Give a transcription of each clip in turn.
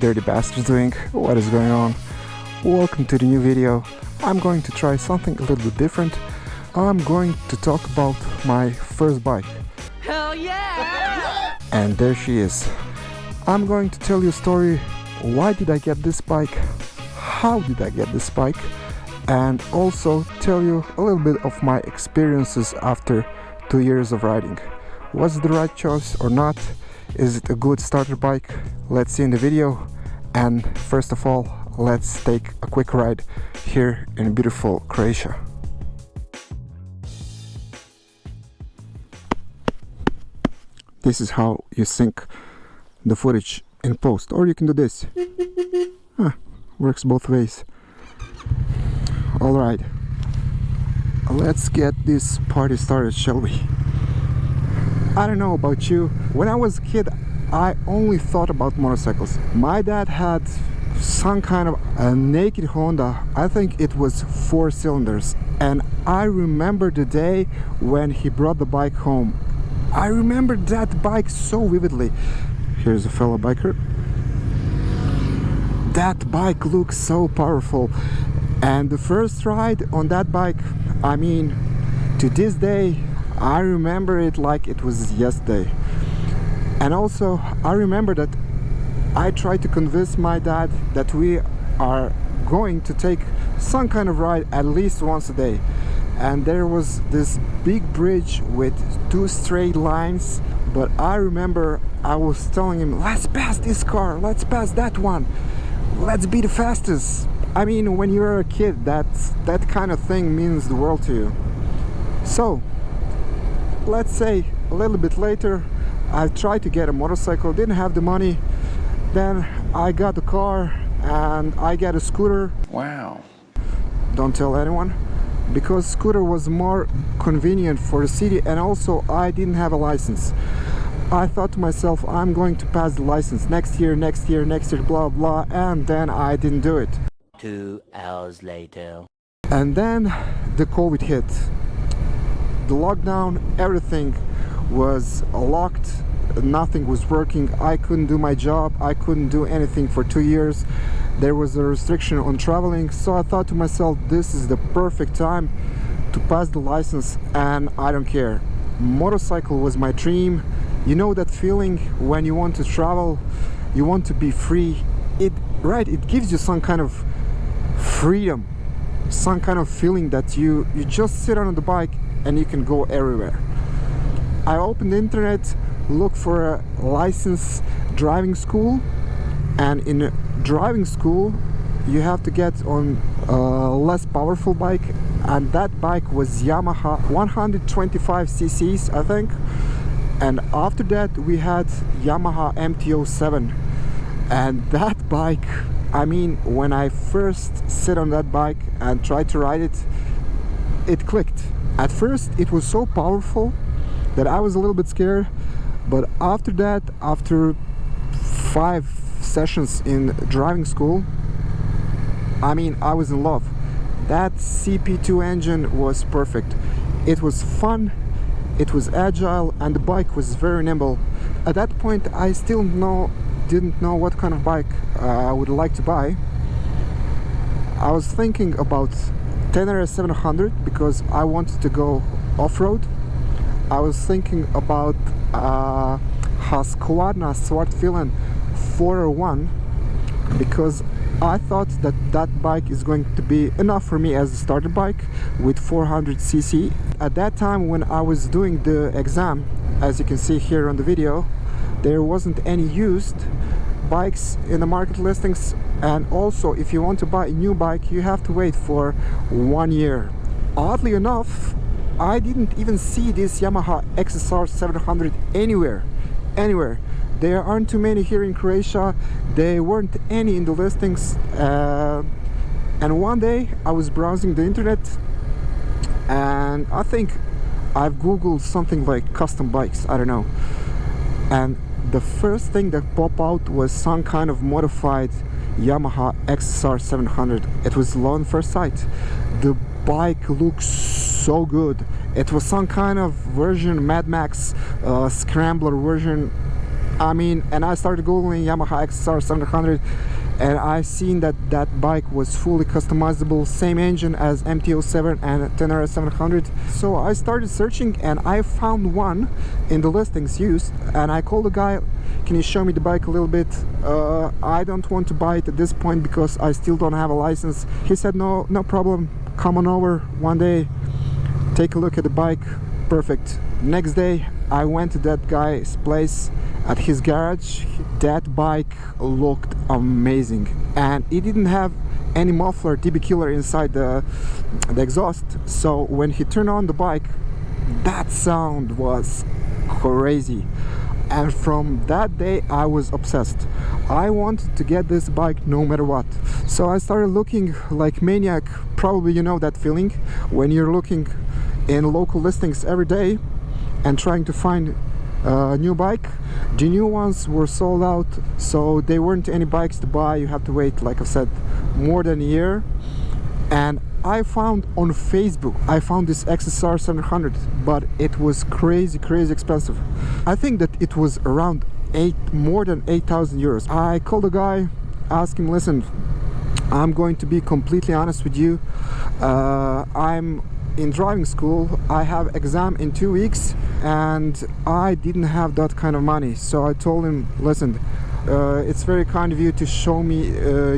dirty bastards doing? What is going on? Welcome to the new video. I'm going to try something a little bit different. I'm going to talk about my first bike. Hell yeah! And there she is. I'm going to tell you a story. Why did I get this bike? How did I get this bike? And also tell you a little bit of my experiences after 2 years of riding. Was it the right choice or not? Is it a good starter bike? Let's see in the video. And first of all, let's take a quick ride here in beautiful Croatia. This is how you sync the footage in post, or you can do this. Works both ways. Alright, let's get this party started, shall we? I don't know about you, when I was a kid I only thought about motorcycles. My dad had some kind of a naked Honda. I think it was 4 cylinders, and I remember the day when he brought the bike home. I remember that bike so vividly. Here's a fellow biker. That bike looks so powerful, and the first ride on that bike, I mean, to this day I remember it like it was yesterday. And also I remember that I tried to convince my dad that we are going to take some kind of ride at least once a day. And there was this big bridge with 2 straight lines, but I remember I was telling him, let's pass this car, let's pass that one, let's be the fastest. I mean, when you're a kid, that kind of thing means the world to you. So let's say a little bit later I tried to get a motorcycle, didn't have the money. Then I got the car and I got a scooter. Wow. Don't tell anyone, because scooter was more convenient for the city, and also I didn't have a license. I thought to myself, I'm going to pass the license next year, blah blah, and then I didn't do it. 2 hours later. And then the COVID hit. The lockdown, everything was locked, nothing was working. I couldn't do my job, I couldn't do anything for 2 years. There was a restriction on traveling, so I thought to myself, this is the perfect time to pass the license, and I don't care. Motorcycle was my dream. You know that feeling when you want to travel, you want to be free. It gives you some kind of freedom, some kind of feeling that you just sit on the bike and you can go everywhere. I opened the internet, looked for a license driving school, and in a driving school you have to get on a less powerful bike, and that bike was Yamaha 125 cc's, I think. And after that we had Yamaha MT-07, and that bike, I mean, when I first sit on that bike and tried to ride it, it clicked. At first it was so powerful that I was a little bit scared, but after that, after 5 sessions in driving school, I mean, I was in love. That CP2 engine was perfect. It was fun, it was agile, and the bike was very nimble. At that point I still didn't know what kind of bike I would like to buy. I was thinking about Tenere 700 because I wanted to go off-road. I was thinking about Husqvarna Svartfilen 401 because I thought that bike is going to be enough for me as a starter bike with 400 cc. At that time when I was doing the exam, as you can see here on the video, there wasn't any used bikes in the market listings, and also if you want to buy a new bike you have to wait for 1 year. Oddly enough, I didn't even see this Yamaha XSR 700 anywhere. There aren't too many here in Croatia, there weren't any in the listings, and one day I was browsing the internet and I think I've googled something like custom bikes, I don't know, and the first thing that popped out was some kind of modified Yamaha XSR 700. It was low on first sight. The bike looks so good. It was some kind of version, Mad Max scrambler version. I mean, and I started googling Yamaha XSR 700, and I seen that that bike was fully customizable, same engine as MT-07 and Tenere 700. So I started searching and I found one in the listings used, and I called the guy, can you show me the bike a little bit? I don't want to buy it at this point because I still don't have a license. He said, no problem, come on over one day, take a look at the bike. Perfect. Next day I went to that guy's place at his garage. That bike looked amazing, and it didn't have any muffler DB killer inside the exhaust, so when he turned on the bike, that sound was crazy. And from that day I was obsessed. I wanted to get this bike no matter what. So I started looking like maniac. Probably you know that feeling when you're looking in local listings every day and trying to find a new bike. The new ones were sold out, so there weren't any bikes to buy. You have to wait, like I said, more than a year. And I found on Facebook, I found this XSR 700, but it was crazy expensive. I think that it was around more than 8,000 euros. I called the guy, asked him, listen, I'm going to be completely honest with you. I'm in driving school, I have exam in 2 weeks, and I didn't have that kind of money. So I told him, listen, it's very kind of you to show me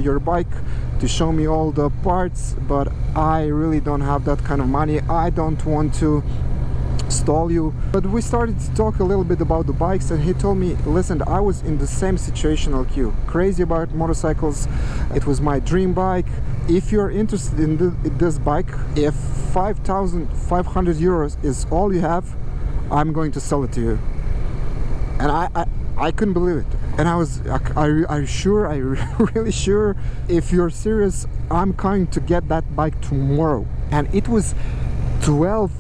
your bike, to show me all the parts, but I really don't have that kind of money. I don't want to stall you. But we started to talk a little bit about the bikes, and he told me, listen, I was in the same situation like you, crazy about motorcycles. It was my dream bike. If you're interested in this bike, if 5,500 euros is all you have, I'm going to sell it to you. And I couldn't believe it. And I was really sure, if you're serious, I'm going to get that bike tomorrow. And it was 12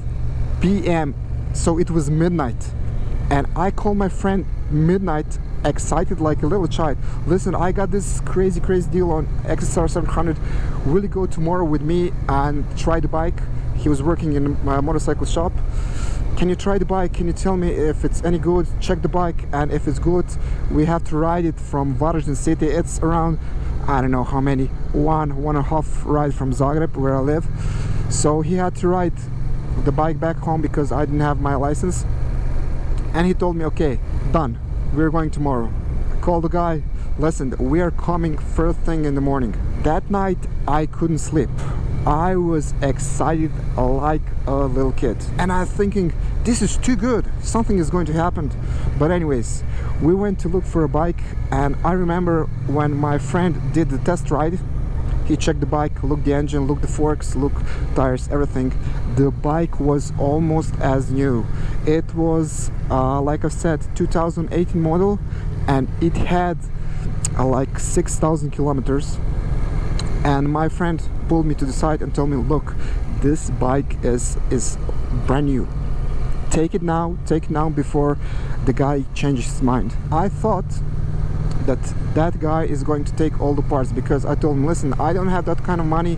p.m, so it was midnight. And I called my friend midnight, excited like a little child. Listen, I got this crazy deal on XSR 700. Will you go tomorrow with me and try the bike? He was working in my motorcycle shop. Can you try the bike? Can you tell me if it's any good? Check the bike, and if it's good, we have to ride it from Varaždin city. It's around, I don't know how many, one and a half ride from Zagreb, where I live. So he had to ride the bike back home because I didn't have my license. And he told me, okay, done, we're going tomorrow. I called the guy, listen, we are coming first thing in the morning. That night I couldn't sleep. I was excited like a little kid, and I was thinking, this is too good, something is going to happen. But anyways, we went to look for a bike, and I remember when my friend did the test ride, he checked the bike, looked the engine, looked the forks, looked tires, everything. The bike was almost as new. It was, like I said, 2018 model, and it had like 6,000 kilometers. And my friend pulled me to the side and told me, look, this bike is brand new. Take it now before the guy changes his mind. I thought that guy is going to take all the parts, because I told him, listen, I don't have that kind of money.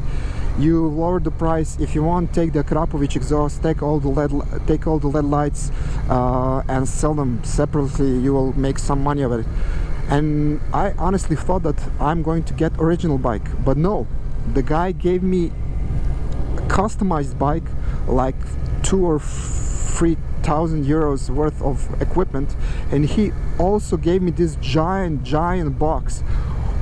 You lowered the price. If you want, take the Krapovic exhaust, take all the LED lights, and sell them separately. You will make some money of it. And I honestly thought that I'm going to get original bike, but no, the guy gave me a customized bike, like 2,000 or 3,000 euros worth of equipment, and he also gave me this giant box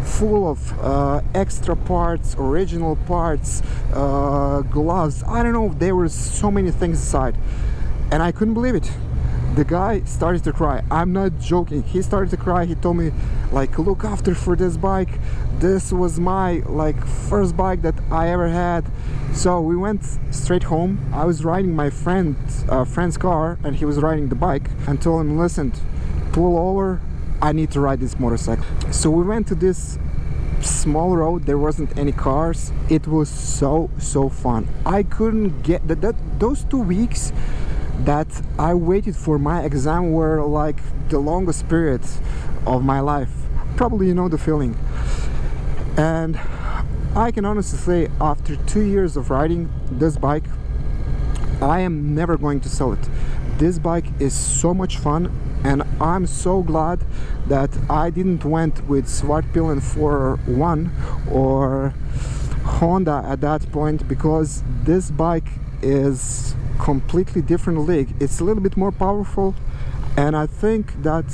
full of extra parts, original parts, gloves. I don't know, there were so many things inside, and I couldn't believe it. The guy started to cry. I'm not joking. He started to cry. He told me, like, look after for this bike. This was my first bike that I ever had. So we went straight home. I was riding my friend's car, and he was riding the bike, and told him, listen, pull over. I need to ride this motorcycle. So we went to this small road. There wasn't any cars. It was so fun. I couldn't get those 2 weeks that I waited for my exam were like the longest period of my life. Probably you know the feeling. And I can honestly say, after 2 years of riding this bike, I am never going to sell it. This bike is so much fun. and I'm so glad that I didn't went with Svartpilen 4.1 or Honda at that point, because this bike is completely different league. It's a little bit more powerful, and I think that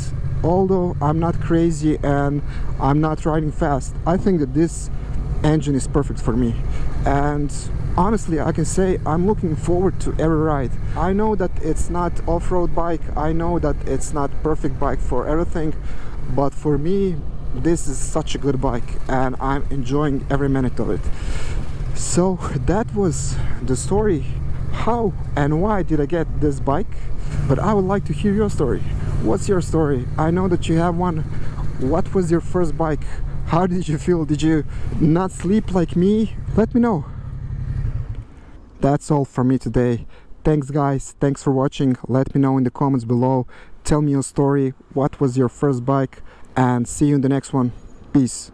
although I'm not crazy and I'm not riding fast, I think that this engine is perfect for me. And honestly, I can say I'm looking forward to every ride. I know that it's not off-road bike, I know that it's not perfect bike for everything, but for me this is such a good bike and I'm enjoying every minute of it. So that was the story. How and why did I get this bike? But I would like to hear your story. What's your story? I know that you have one. What was your first bike? How did you feel? Did you not sleep like me? Let me know. That's all from me today. Thanks guys, thanks for watching. Let me know in the comments below. Tell me your story. What was your first bike? And see you in the next one. Peace.